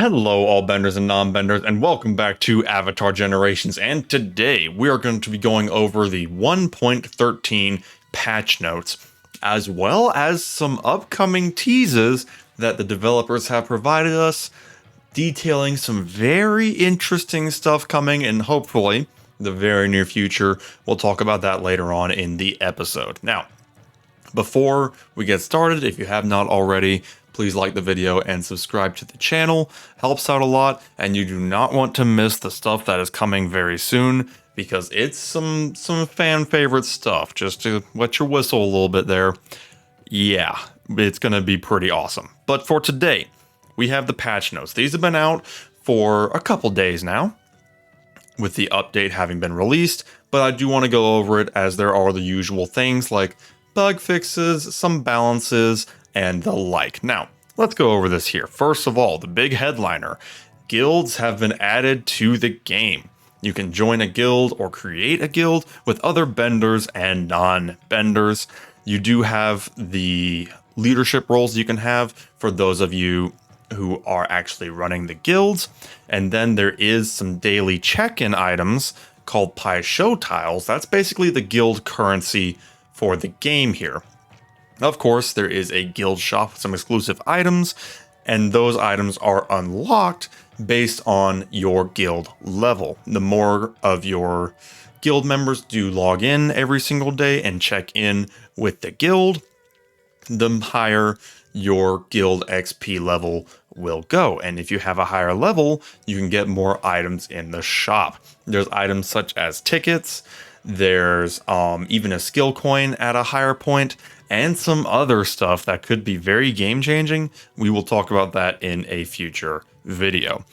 Hello, all benders and non-benders, and welcome back to Avatar Generations. And today we are going to be going over the 1.13 patch notes, as well as some upcoming teases that the developers have provided us, detailing some very interesting stuff coming, and hopefully the very near future. We'll talk about that later on in the episode. Now, before we get started, if you have not already, please like the video and subscribe to the channel. Helps out a lot, and you do not want to miss the stuff that is coming very soon, because it's some fan favorite stuff. Just to wet your whistle a little bit there. Yeah, it's gonna be pretty awesome. But for today, we have the patch notes. These have been out for a couple days now, with the update having been released, but I do want to go over it as there are the usual things like bug fixes, some balances, and the like. Now, let's go over this here. First of all, the big headliner. Guilds have been added to the game. You can join a guild or create a guild with other benders and non-benders. You do have the leadership roles you can have for those of you who are actually running the guilds. And then there is some daily check-in items called Pi Show tiles. That's basically the guild currency for the game here. Of course, there is a guild shop with some exclusive items, and those items are unlocked based on your guild level. The more of your guild members do log in every single day and check in with the guild, the higher your guild XP level will go. And if you have a higher level, you can get more items in the shop. There's items such as tickets, there's even a skill coin at a higher point, and some other stuff that could be very game-changing. We will talk about that in a future video.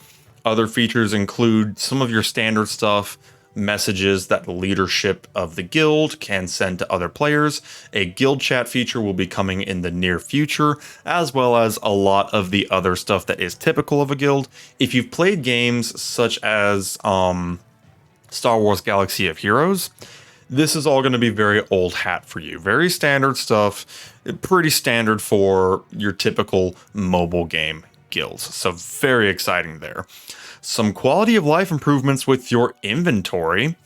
Other features include some of your standard stuff, messages that the leadership of the guild can send to other players. A guild chat feature will be coming in the near future, as well as a lot of the other stuff that is typical of a guild. If you've played games such as Star Wars Galaxy of Heroes, this is all going to be very old hat for you. Very standard stuff, pretty standard for your typical mobile game guilds. So very exciting there. Some quality of life improvements with your inventory.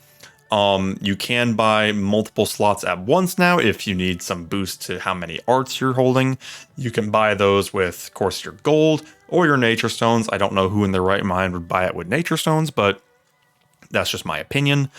You can buy multiple slots at once now if you need some boost to how many arts you're holding. You can buy those with, of course, your gold or your nature stones. I don't know who in their right mind would buy it with nature stones, but that's just my opinion.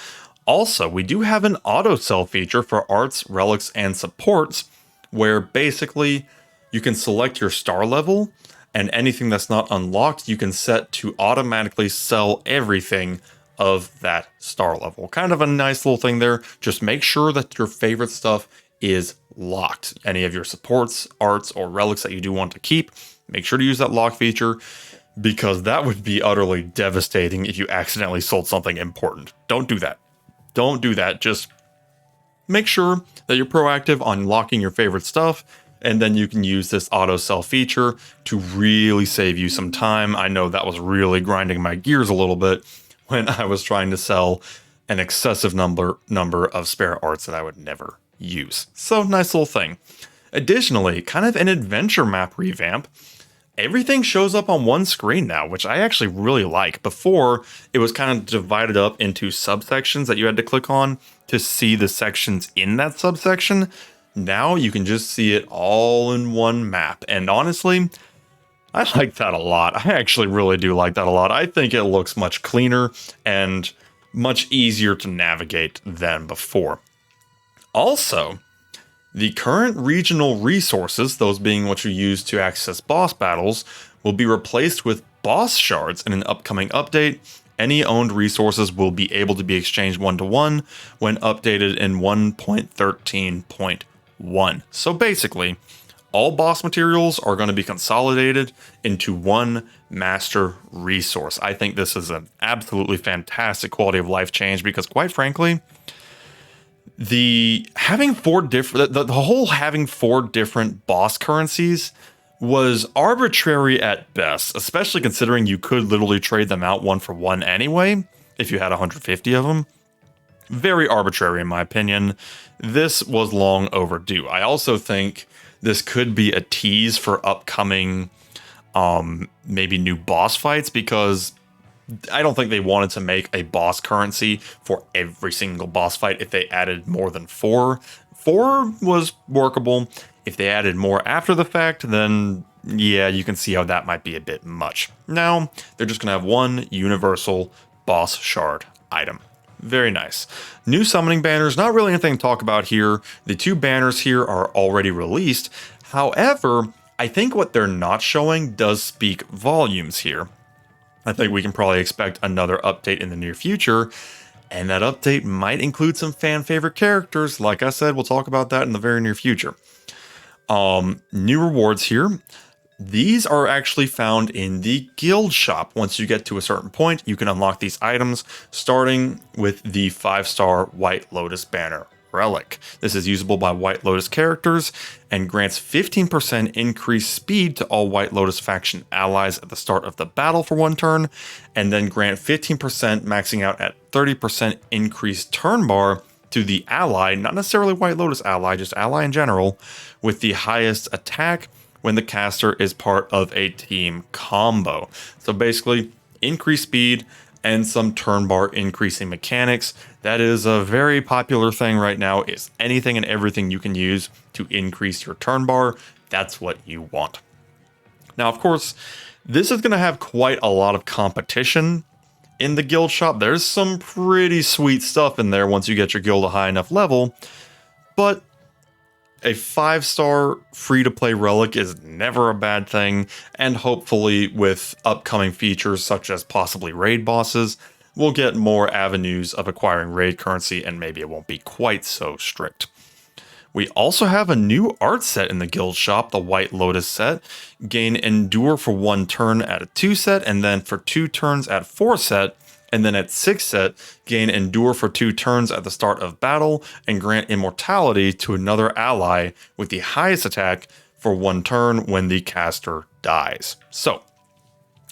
Also, we do have an auto sell feature for arts, relics, and supports, where basically you can select your star level, and anything that's not unlocked, you can set to automatically sell everything of that star level. Kind of a nice little thing there. Just make sure that your favorite stuff is locked. Any of your supports, arts, or relics that you do want to keep, make sure to use that lock feature, because that would be utterly devastating if you accidentally sold something important. Don't do that. Don't do that. Just make sure that you're proactive on locking your favorite stuff, and then you can use this auto sell feature to really save you some time. I know that was really grinding my gears a little bit when I was trying to sell an excessive number of spare arts that I would never use. So nice little thing. Additionally, kind of an adventure map revamp. Everything shows up on one screen now, which I actually really like. Before, it was kind of divided up into subsections that you had to click on to see the sections in that subsection. Now you can just see it all in one map. And honestly, I like that a lot. I actually really do like that a lot. I think it looks much cleaner and much easier to navigate than before. Also, the current regional resources, those being what you use to access boss battles, will be replaced with boss shards in an upcoming update. Any owned resources will be able to be exchanged one-to-one when updated in 1.13.1. So basically, all boss materials are going to be consolidated into one master resource. I think this is an absolutely fantastic quality of life change, because quite frankly, the whole having four different boss currencies was arbitrary at best, especially considering you could literally trade them out one for one anyway if you had 150 of them. Very arbitrary in my opinion. This was long overdue. I also think this could be a tease for upcoming maybe new boss fights, because I don't think they wanted to make a boss currency for every single boss fight if they added more than 4. 4 was workable. If they added more after the fact, then yeah, you can see how that might be a bit much. Now, they're just going to have one universal boss shard item. Very nice. New summoning banners, not really anything to talk about here. The 2 banners here are already released. However, I think what they're not showing does speak volumes here. I think we can probably expect another update in the near future, and that update might include some fan favorite characters. Like I said, we'll talk about that in the very near future. New rewards here. These are actually found in the guild shop. Once you get to a certain point, you can unlock these items, starting with the 5-star White Lotus banner, Relic. This is usable by White Lotus characters and grants 15% increased speed to all White Lotus faction allies at the start of the battle for 1 turn, and then grant 15%, maxing out at 30% increased turn bar to the ally, not necessarily White Lotus ally, just ally in general, with the highest attack when the caster is part of a team combo. So basically, increased speed and some turn bar increasing mechanics. That is a very popular thing right now. Is anything and everything you can use to increase your turn bar, that's what you want. Now, of course, this is going to have quite a lot of competition in the guild shop. There's some pretty sweet stuff in there once you get your guild a high enough level, but a 5-star free-to-play relic is never a bad thing, and hopefully with upcoming features such as possibly raid bosses, we'll get more avenues of acquiring raid currency, and maybe it won't be quite so strict. We also have a new art set in the guild shop, the White Lotus set. Gain Endure for 1 turn at a 2 set, and then for 2 turns at 4 set, and then at 6 set, gain Endure for 2 turns at the start of battle, and grant Immortality to another ally with the highest attack for 1 turn when the caster dies. So,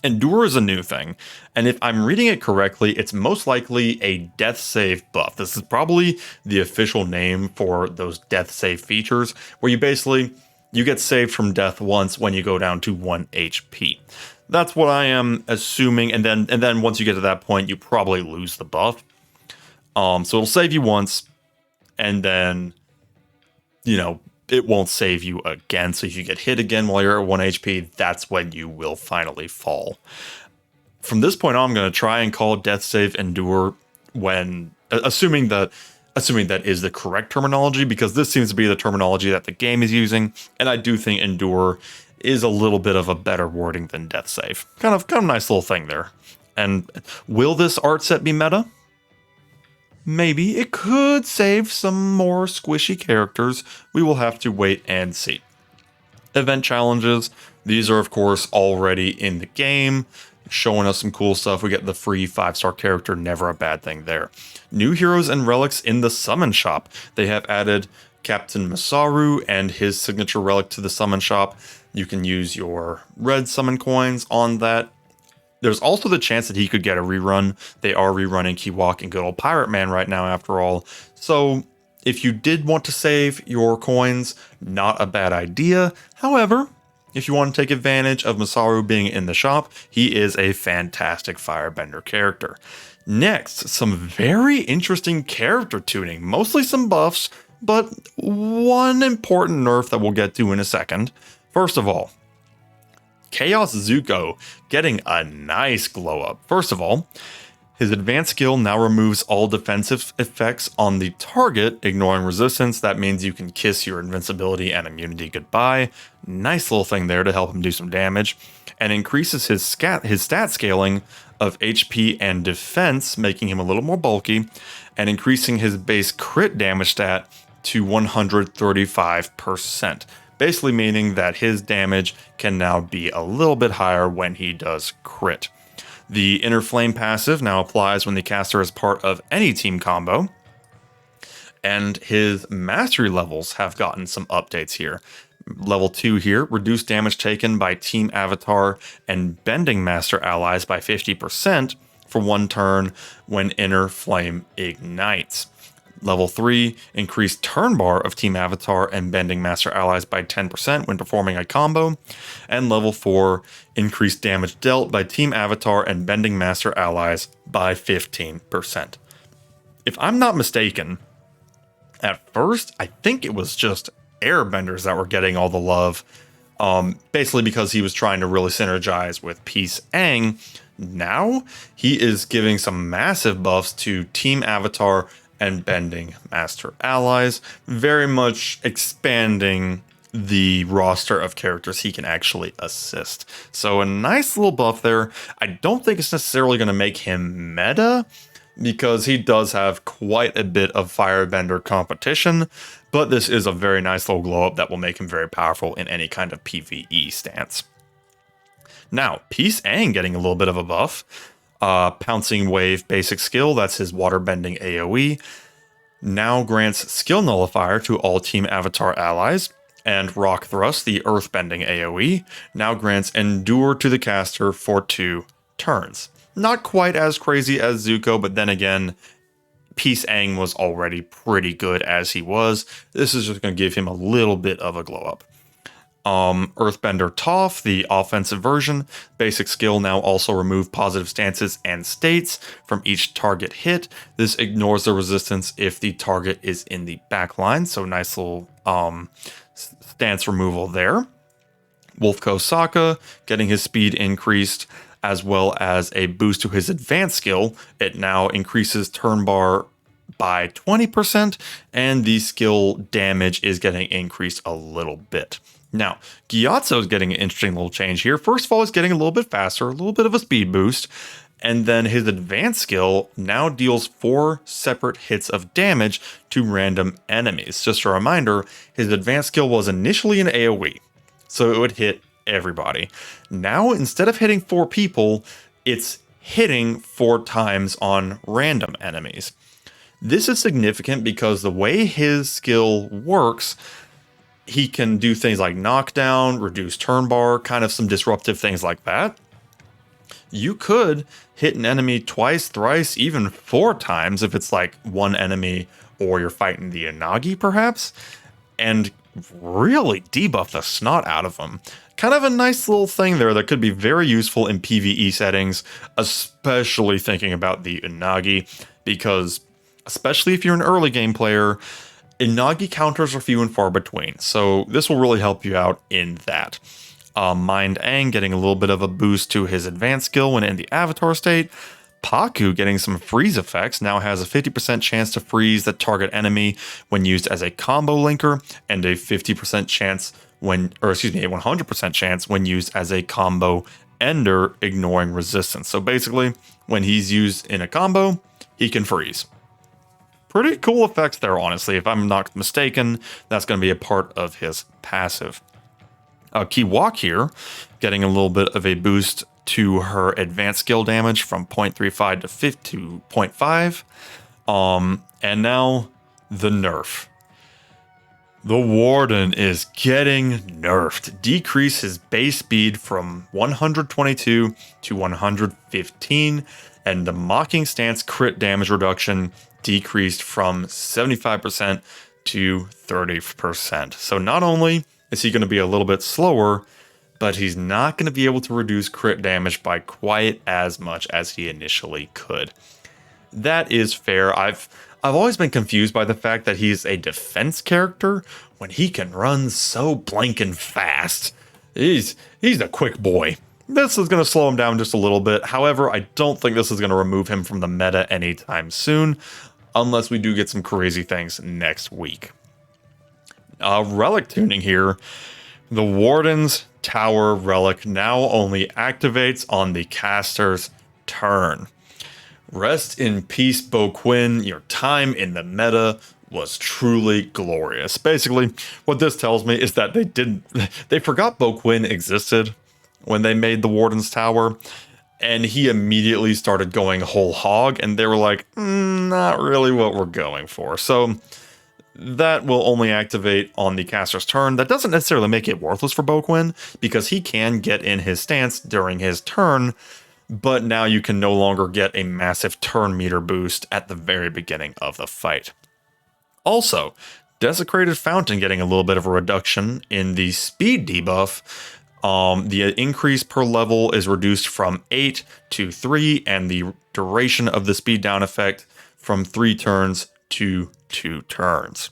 Endure is a new thing, and if I'm reading it correctly, it's most likely a death save buff. This is probably the official name for those death save features, where you get saved from death once when you go down to 1 HP. That's what I am assuming, and then once you get to that point, you probably lose the buff. So it'll save you once, and then, it won't save you again. So if you get hit again while you're at 1 HP, that's when you will finally fall. From this point on, I'm going to try and call Death Save Endure when, assuming that is the correct terminology, because this seems to be the terminology that the game is using, and I do think Endure is a little bit of a better wording than Death Save. Kind of nice little thing there. And will this art set be meta? Maybe. It could save some more squishy characters. We will have to wait and see. Event challenges. These are, of course, already in the game, showing us some cool stuff. We get the free 5-star character, never a bad thing there. New heroes and relics in the summon shop. They have added Captain Masaru and his signature relic to the summon shop. You can use your red summon coins on that. There's also the chance that he could get a rerun. They are rerunning Kiwok and good old Pirate Man right now, after all. So if you did want to save your coins, not a bad idea. However, if you want to take advantage of Masaru being in the shop, he is a fantastic firebender character. Next, some very interesting character tuning, mostly some buffs, but one important nerf that we'll get to in a second. First of all, Chaos Zuko getting a nice glow up. First of all, his advanced skill now removes all defensive effects on the target, ignoring resistance. That means you can kiss your invincibility and immunity goodbye. Nice little thing there to help him do some damage. And increases his stat scaling of HP and defense, making him a little more bulky, and increasing his base crit damage stat to 135%. Basically meaning that his damage can now be a little bit higher when he does crit. The Inner Flame passive now applies when the caster is part of any team combo. And his mastery levels have gotten some updates here. Level 2 here, reduce damage taken by team avatar and bending master allies by 50% for 1 turn when Inner Flame ignites. Level 3, increase turn bar of Team Avatar and Bending Master allies by 10% when performing a combo. And level 4, increase damage dealt by Team Avatar and Bending Master allies by 15%. If I'm not mistaken, at first, I think it was just Airbenders that were getting all the love, basically because he was trying to really synergize with Peace Aang. Now, he is giving some massive buffs to Team Avatar and Bending Master allies, very much expanding the roster of characters he can actually assist. So a nice little buff there. I don't think it's necessarily going to make him meta, because he does have quite a bit of Firebender competition, but this is a very nice little glow up that will make him very powerful in any kind of PvE stance. Now, Peace Aang getting a little bit of a buff. Pouncing Wave basic skill, that's his waterbending AoE, now grants skill nullifier to all Team Avatar allies, and Rock Thrust, the earthbending AoE, now grants endure to the caster for 2 turns. Not quite as crazy as Zuko, but then again, Peace Aang was already pretty good as he was. This is just going to give him a little bit of a glow up. Earthbender Toph, the offensive version, basic skill now also remove positive stances and states from each target hit. This ignores the resistance if the target is in the back line, so nice little stance removal there. Wolfko Sokka getting his speed increased, as well as a boost to his advanced skill. It now increases turn bar by 20%, and the skill damage is getting increased a little bit. Now, Gyatso is getting an interesting little change here. First of all, he's getting a little bit faster, a little bit of a speed boost, and then his advanced skill now deals 4 separate hits of damage to random enemies. Just a reminder, his advanced skill was initially an AoE, so it would hit everybody. Now, instead of hitting 4 people, it's hitting 4 times on random enemies. This is significant because the way his skill works, he can do things like knockdown, reduce turn bar, kind of some disruptive things like that. You could hit an enemy twice, thrice, even 4 times if it's like one enemy or you're fighting the Unagi perhaps, and really debuff the snot out of them. Kind of a nice little thing there that could be very useful in PvE settings, especially thinking about the Unagi, because especially if you're an early game player, Unagi counters are few and far between, so this will really help you out in that. Mind Aang getting a little bit of a boost to his advanced skill when in the Avatar state. Paku getting some freeze effects, now has a 50% chance to freeze the target enemy when used as a combo linker, and a 50% chance a 100% chance when used as a combo ender, ignoring resistance. So basically, when he's used in a combo, he can freeze. Pretty cool effects there, honestly. If I'm not mistaken, that's going to be a part of his passive. Kiwak here, getting a little bit of a boost to her advanced skill damage from 0.35 to 0.5. And now the nerf. The Warden is getting nerfed. Decrease his base speed from 122 to 115, and the Mocking Stance crit damage reduction decreased from 75% to 30%. So not only is he going to be a little bit slower, but he's not going to be able to reduce crit damage by quite as much as he initially could. That is fair. I've always been confused by the fact that he's a defense character when he can run so blanking fast. He's a quick boy. This is going to slow him down just a little bit. However, I don't think this is going to remove him from the meta anytime soon, unless we do get some crazy things next week. Relic tuning here. The Warden's Tower Relic now only activates on the caster's turn. Rest in peace, Bo Quinn. Your time in the meta was truly glorious. Basically, what this tells me is that they forgot Bo Quinn existed when they made the Warden's Tower, and he immediately started going whole hog, and they were like, not really what we're going for. So that will only activate on the caster's turn. That doesn't necessarily make it worthless for Bo Quinn, because he can get in his stance during his turn, but now you can no longer get a massive turn meter boost at the very beginning of the fight. Also, Desecrated Fountain getting a little bit of a reduction in the speed debuff. The increase per level is reduced from 8 to 3, and the duration of the speed down effect from 3 turns to 2 turns.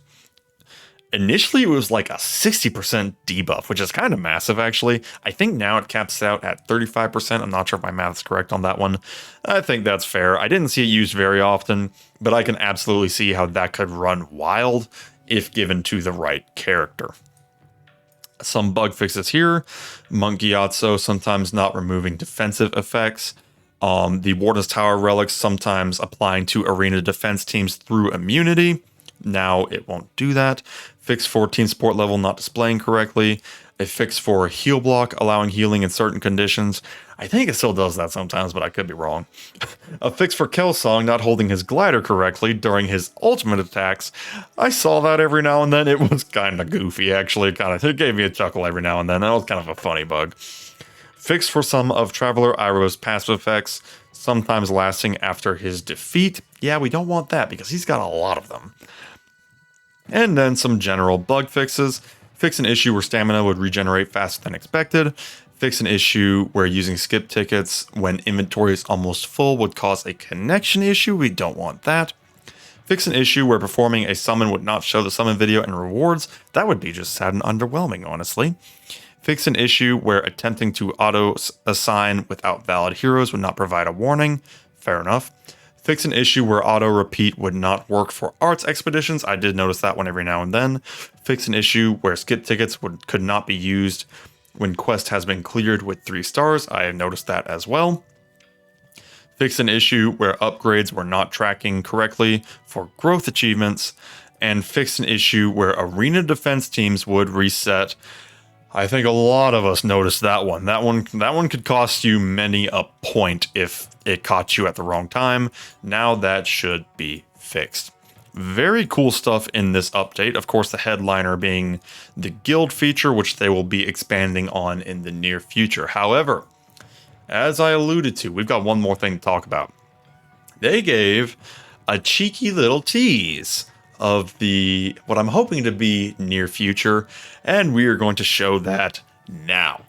Initially, it was like a 60% debuff, which is kind of massive, actually. I think now it caps out at 35%. I'm not sure if my math's correct on that one. I think that's fair. I didn't see it used very often, but I can absolutely see how that could run wild if given to the right character. Some bug fixes here. Monk Gyatso sometimes not removing defensive effects. The Warden's Tower relics sometimes applying to arena defense teams through immunity. Now it won't do that. Fix for team support level not displaying correctly. A fix for heal block allowing healing in certain conditions. I think it still does that sometimes, but I could be wrong. A fix for Kelsong not holding his glider correctly during his ultimate attacks. I saw that every now and then. It was kind of goofy, actually. It gave me a chuckle every now and then. That was kind of a funny bug. Fix for some of Traveler Iroh's passive effects, sometimes lasting after his defeat. Yeah, we don't want that because he's got a lot of them. And then some general bug fixes. Fix an issue where stamina would regenerate faster than expected. Fix an issue where using skip tickets when inventory is almost full would cause a connection issue. We don't want that. Fix an issue where performing a summon would not show the summon video and rewards. That would be just sad and underwhelming, honestly. Fix an issue where attempting to auto-assign without valid heroes would not provide a warning. Fair enough. Fix an issue where auto-repeat would not work for arts expeditions. I did notice that one every now and then. Fix an issue where skip tickets could not be used when quest has been cleared with 3 stars. I have noticed that as well. Fix an issue where upgrades were not tracking correctly for growth achievements. And fix an issue where arena defense teams would reset. I think a lot of us noticed that one. That one could cost you many a point if it caught you at the wrong time. Now that should be fixed. Very cool stuff in this update. Of course, the headliner being the guild feature, which they will be expanding on in the near future. However, as I alluded to, we've got one more thing to talk about. They gave a cheeky little tease of what I'm hoping to be near future, and we are going to show that now.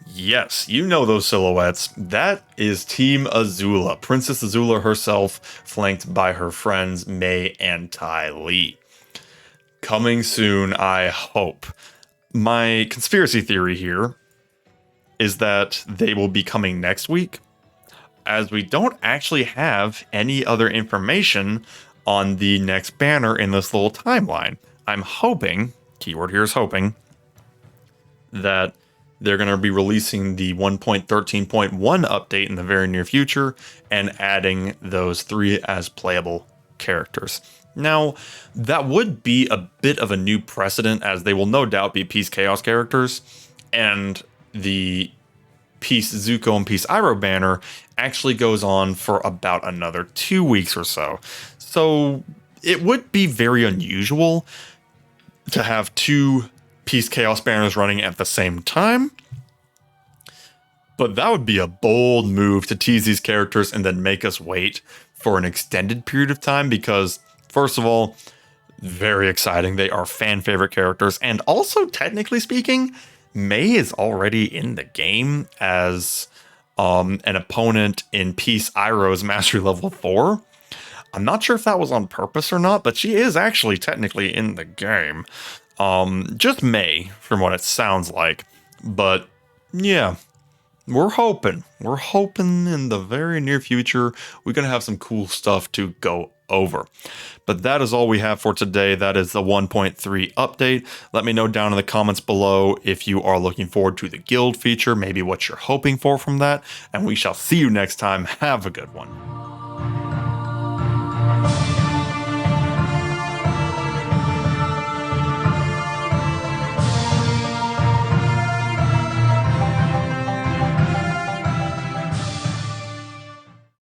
Yes, you know those silhouettes. That is Team Azula, Princess Azula herself, flanked by her friends Mei and Ty Lee. Coming soon, I hope. My conspiracy theory here is that they will be coming next week, as we don't actually have any other information on the next banner in this little timeline. I'm hoping, keyword here is hoping, that they're going to be releasing the 1.13.1 update in the very near future and adding those 3 as playable characters. Now, that would be a bit of a new precedent, as they will no doubt be Peace Chaos characters, and the Peace Zuko and Peace Iroh banner actually goes on for about another 2 weeks or so. So it would be very unusual to have 2 Peace Chaos banners running at the same time, but that would be a bold move to tease these characters and then make us wait for an extended period of time, because first of all, very exciting. They are fan favorite characters, and also technically speaking, Mei is already in the game as an opponent in Peace Iroh's Mastery Level 4. I'm not sure if that was on purpose or not, but she is actually technically in the game. Just Mei, from what it sounds like. But yeah, we're hoping in the very near future we're going to have some cool stuff to go over. But that is all we have for today. That is the 1.3 update. Let me know down in the comments below if you are looking forward to the guild feature, maybe what you're hoping for from that, and we shall see you next time. Have a good one.